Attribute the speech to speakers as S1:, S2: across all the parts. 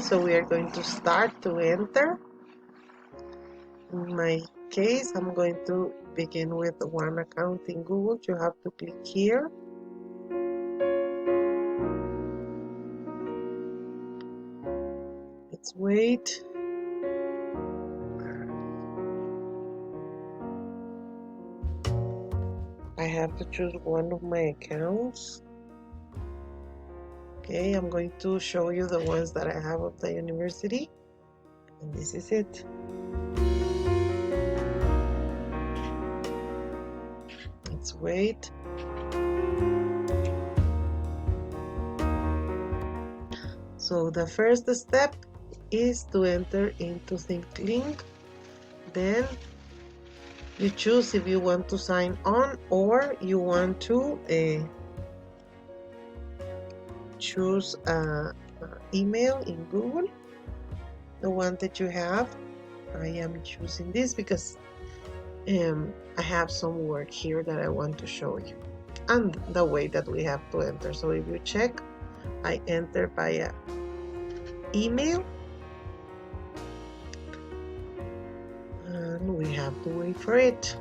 S1: so we are going to start to enter. In my case, I'm going to begin with one account in Google. You have to click here. Let's wait. I have to choose one of my accounts. Okay, I'm going to show you the ones that I have of the university. And this is it. Let's wait. So the first step is to enter into Thinklink. Then you choose if you want to sign on or you want to choose an email in Google, the one that you have. I am choosing this because I have some work here that I want to show you and the way that we have to enter. So if you check, I enter via email and we have to wait for it.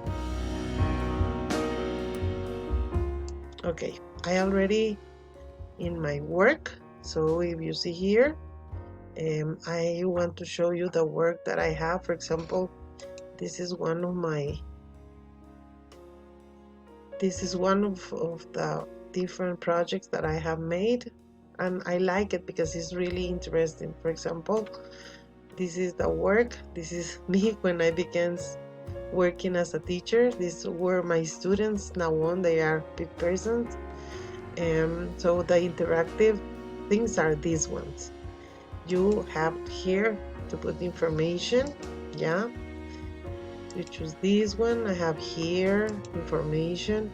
S1: Okay, I already in my work. So if you see here, I want to show you the work that I have. For example, this is one of the different projects that I have made, and I like it because it's really interesting. For example, this is the work. This is me when I began working as a teacher. These were my students. Now on, they are big persons. So the interactive things are these ones. You have here to put information. Yeah, you choose this one. I have here information.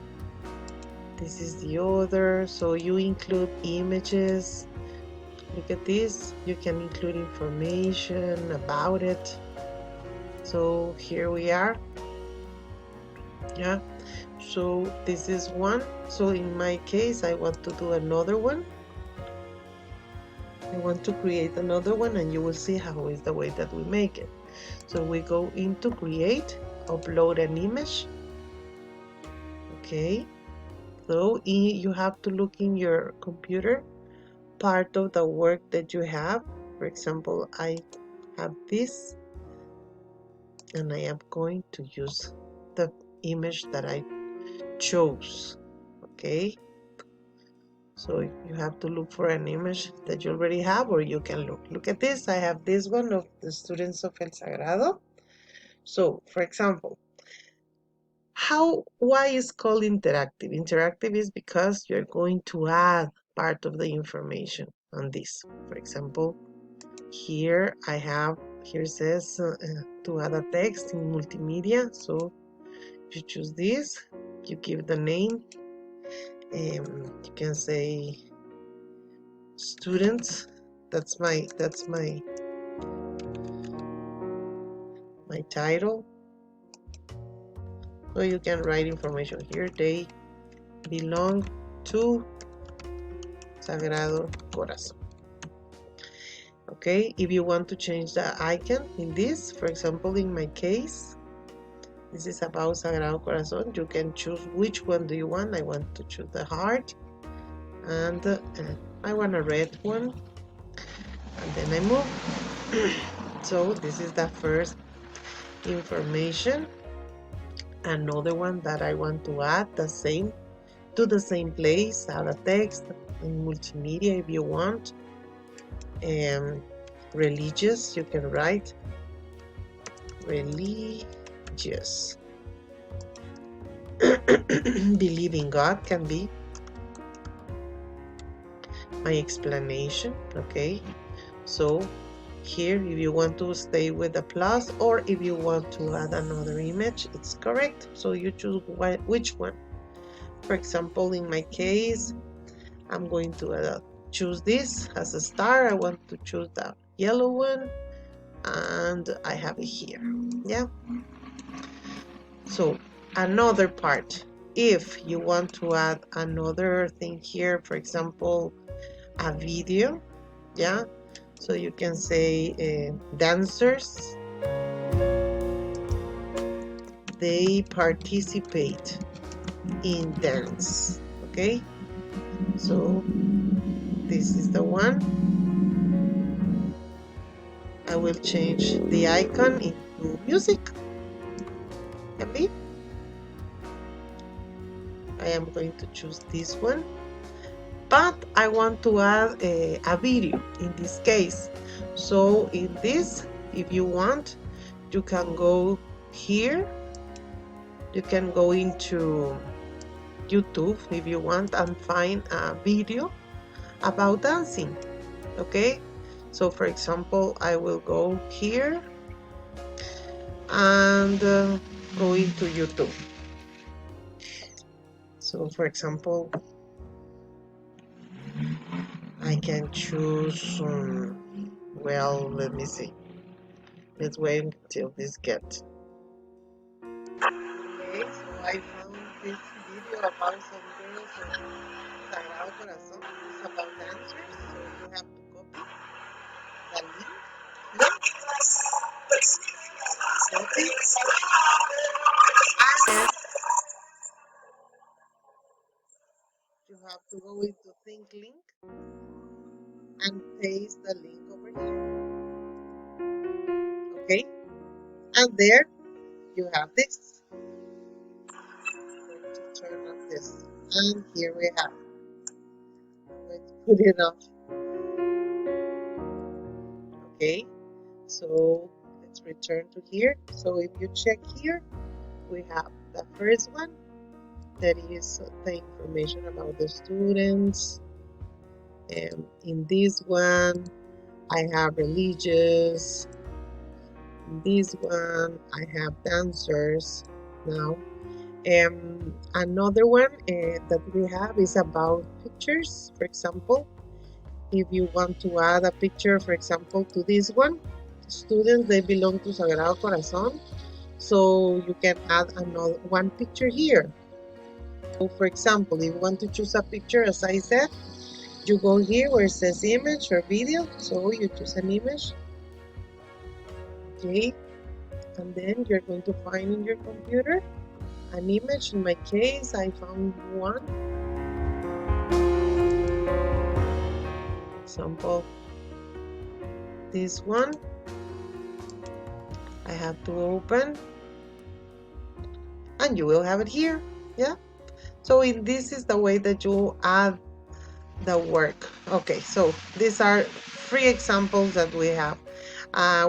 S1: This is the other. So you include images. Look at this. You can include information about it. So here we are. Yeah, so this is one. So in my case, I want to do another one. I want to create another one, and you will see how is the way that we make it. So we go into create, upload an image. Okay, so you have to look in your computer part of the work that you have. For example, I have this, and I am going to use the image that I chose. Okay, so you have to look for an image that you already have, or you can look at this. I have this one of the students of El Sagrado. So for example, why is called interactive? Interactive is because you're going to add part of the information on this. For example, here it says to add a text in multimedia. So you choose this, you give the name, you can say students. That's my title. So you can write information here. They belong to Sagrado Corazon. Okay, if you want to change the icon in this, for example, in my case, this is about Sagrado Corazon. You can choose which one do you want. I want to choose the heart, and I want a red one, and then I move. So this is the first information. Another one that I want to add to the same place, add a text in multimedia if you want. Religious, you can write religious. Believe in God can be my explanation. Okay, so here if you want to stay with the plus, or if you want to add another image, it's correct. So you choose which one. For example, in my case, I'm going to choose this as a star. I want to choose the yellow one, and I have it here. Yeah, so another part, if you want to add another thing here, for example, a video. Yeah, So you can say dancers, they participate in dance. Okay, so this is the one. I will change the icon into music. Can be. I am going to choose this one, but I want to add a video in this case. So in this, if you want, you can go here. You can go into YouTube if you want and find a video about dancing. Okay, so for example, I will go here and go into YouTube. So for example, I can choose well, let me see, let's wait until this gets. Okay, so I found this video about some girls of Sagrado Corazon. It's about dancers, so you have to copy the link here. Copy. And you have to go into Thinklink and paste the link over here. Okay, and there you have this. I'm going to turn on this, and here we have. I'm going to put it on. Okay, so let's return to here. So if you check here, we have the first one, that is the information about the students. And in this one, I have religious. In this one, I have dancers now. Another one that we have is about pictures. For example, if you want to add a picture, for example, to this one, students, they belong to Sagrado Corazon. So you can add another one picture here. So for example, if you want to choose a picture, as I said, you go here where it says image or video. So you choose an image. Okay. And then you're going to find in your computer an image. In my case, I found one. For example, this one. I have to open. And you will have it here. Yeah. So this is the way that you add the work. Okay, so these are 3 examples that we have.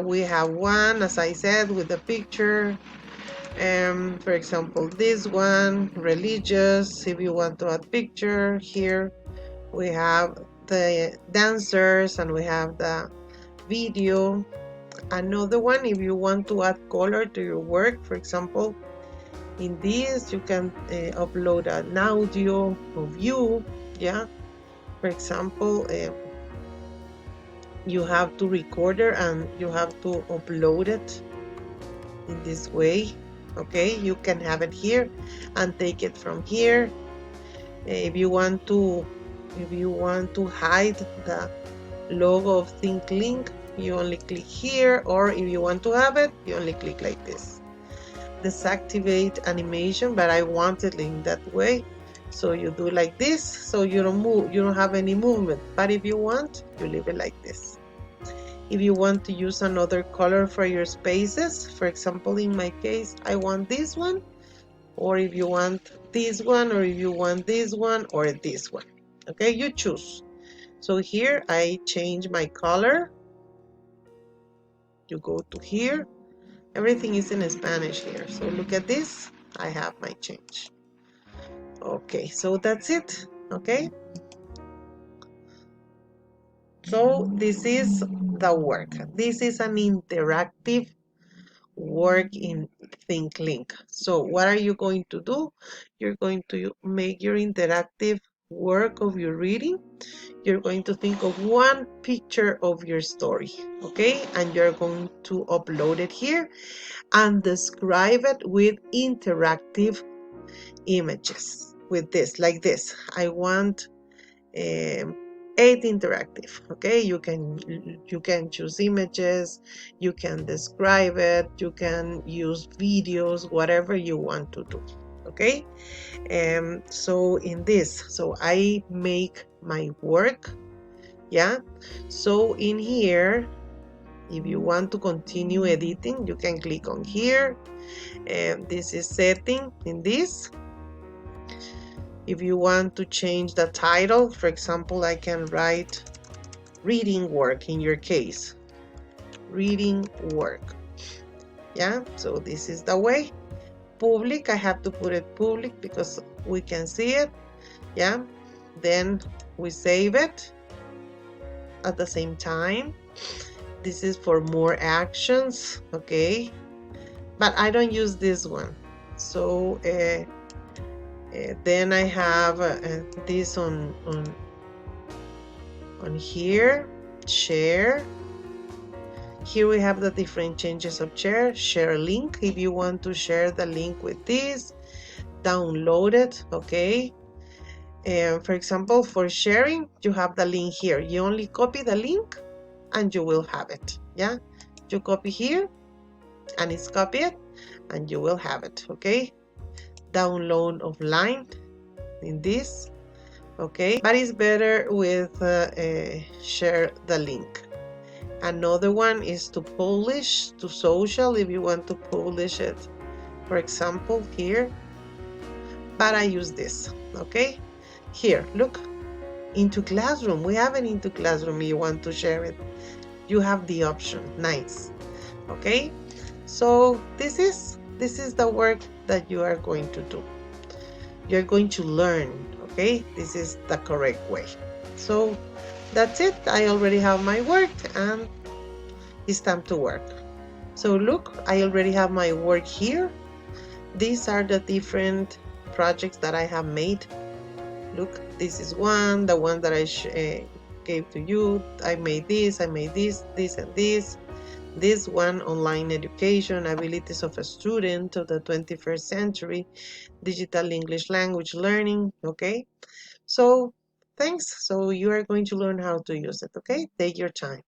S1: We have one, as I said, with the picture. For example, this one, religious. If you want to add picture, here we have the dancers and we have the video. Another one, if you want to add color to your work, for example, in this you can upload an audio of you. Yeah, for example, you have to record it and you have to upload it in this way. Okay, you can have it here and take it from here. If you want to hide the logo of Thinklink, you only click here, or if you want to have it, you only click like this. Deactivate animation, but I want it in that way, so you do like this, so you don't move, you don't have any movement. But if you want, you leave it like this. If you want to use another color for your spaces, for example, in my case, I want this one, or if you want this one, or if you want this one, or this one. Okay, you choose. So here I change my color. You go to here. Everything is in Spanish here. So look at this. I have my change. Okay, so that's it. Okay. So this is the work. This is an interactive work in Thinklink. So what are you going to do? You're going to make your interactive work of your reading. You're going to think of one picture of your story, okay? And you're going to upload it here and describe it with interactive images, with this, like this. I want 8 interactive. Okay, you can choose images, you can describe it, you can use videos, whatever you want to do. Okay, so in this, so I make my work. Yeah, so in here, if you want to continue editing, you can click on here, and this is setting. In this, if you want to change the title, for example, I can write reading work. In your case, reading work. Yeah, so this is the way. Public, I have to put it public because we can see it. Yeah, then we save it at the same time. This is for more actions. Okay, but I don't use this one. So then I have this on here, share. Here we have the different changes of share link. If you want to share the link with this, download it. Okay, and for example, for sharing, you have the link here. You only copy the link and you will have it. Yeah, you copy here and it's copied and you will have it. Okay, download offline in this. Okay, but it's better with share the link. Another one is to publish to social, if you want to publish it, for example, here. But I use this. Okay, here, look, into classroom. We have it into classroom. You want to share it, you have the option. Nice. Okay, so this is the work that you are going to do. You're going to learn. Okay, this is the correct way. So that's it. I already have my work and it's time to work. So look, I already have my work here. These are the different projects that I have made. Look, this is one, the one that I gave to you. I made this, and this, and this. This one, online education, abilities of a student of the 21st century, digital English language learning. Okay, so thanks. So you are going to learn how to use it. Okay, take your time.